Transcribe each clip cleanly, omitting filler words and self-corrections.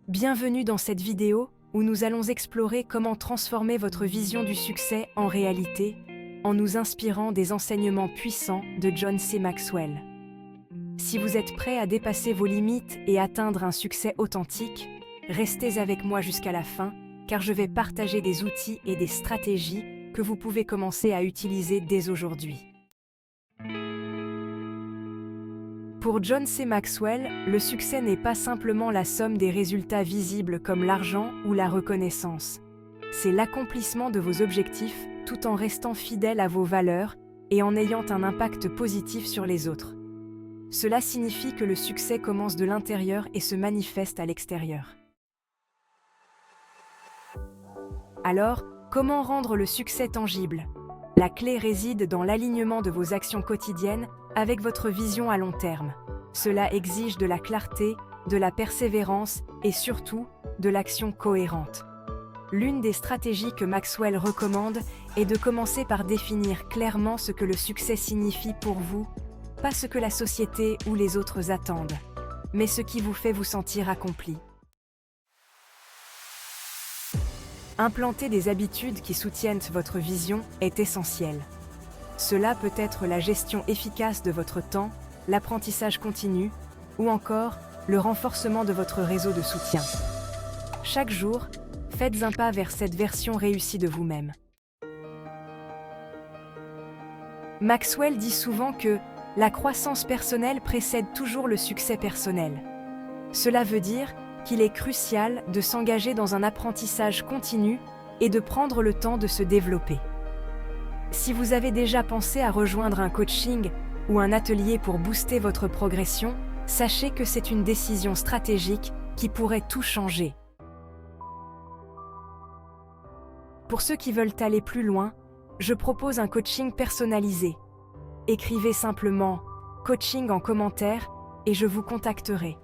Bienvenue dans cette vidéo où nous allons explorer comment transformer votre vision du succès en réalité en nous inspirant des enseignements puissants de John C. Maxwell. Si vous êtes prêt à dépasser vos limites et atteindre un succès authentique, restez avec moi jusqu'à la fin car je vais partager des outils et des stratégies que vous pouvez commencer à utiliser dès aujourd'hui. Pour John C. Maxwell, le succès n'est pas simplement la somme des résultats visibles comme l'argent ou la reconnaissance. C'est l'accomplissement de vos objectifs tout en restant fidèle à vos valeurs et en ayant un impact positif sur les autres. Cela signifie que le succès commence de l'intérieur et se manifeste à l'extérieur. Alors, comment rendre le succès tangible? La clé réside dans l'alignement de vos actions quotidiennes avec votre vision à long terme. Cela exige de la clarté, de la persévérance et surtout de l'action cohérente. L'une des stratégies que Maxwell recommande est de commencer par définir clairement ce que le succès signifie pour vous, pas ce que la société ou les autres attendent, mais ce qui vous fait vous sentir accompli. Implanter des habitudes qui soutiennent votre vision est essentiel. Cela peut être la gestion efficace de votre temps, l'apprentissage continu, ou encore le renforcement de votre réseau de soutien. Chaque jour, faites un pas vers cette version réussie de vous-même. Maxwell dit souvent que la croissance personnelle précède toujours le succès personnel. Cela veut dire qu'il est crucial de s'engager dans un apprentissage continu et de prendre le temps de se développer. Si vous avez déjà pensé à rejoindre un coaching ou un atelier pour booster votre progression, sachez que c'est une décision stratégique qui pourrait tout changer. Pour ceux qui veulent aller plus loin, je propose un coaching personnalisé. Écrivez simplement « coaching » en commentaire et je vous contacterai.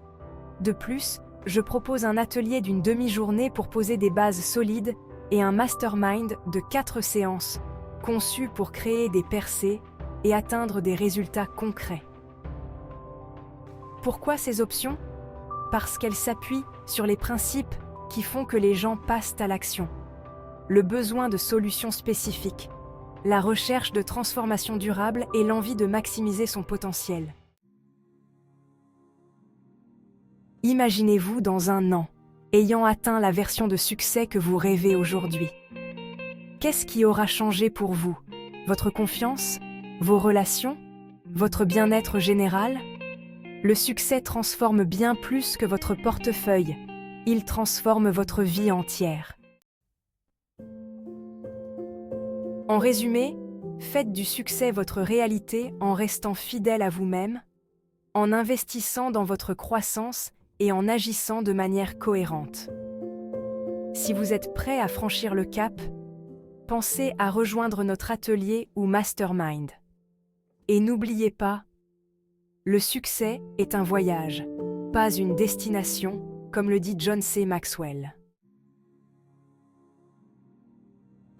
De plus, je propose un atelier d'une demi-journée pour poser des bases solides et un mastermind de 4 séances, conçu pour créer des percées et atteindre des résultats concrets. Pourquoi ces options? Parce qu'elles s'appuient sur les principes qui font que les gens passent à l'action. Le besoin de solutions spécifiques, la recherche de transformation durable et l'envie de maximiser son potentiel. Imaginez-vous dans un an, ayant atteint la version de succès que vous rêvez aujourd'hui. Qu'est-ce qui aura changé pour vous? Votre confiance? Vos relations? Votre bien-être général? Le succès transforme bien plus que votre portefeuille. Il transforme votre vie entière. En résumé, faites du succès votre réalité en restant fidèle à vous-même, en investissant dans votre croissance et en agissant de manière cohérente. Si vous êtes prêt à franchir le cap, pensez à rejoindre notre atelier ou mastermind. Et n'oubliez pas, le succès est un voyage, pas une destination, comme le dit John C. Maxwell.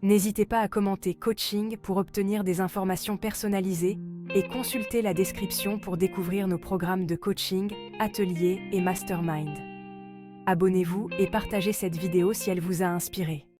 N'hésitez pas à commenter coaching pour obtenir des informations personnalisées et consultez la description pour découvrir nos programmes de coaching, ateliers et mastermind. Abonnez-vous et partagez cette vidéo si elle vous a inspiré.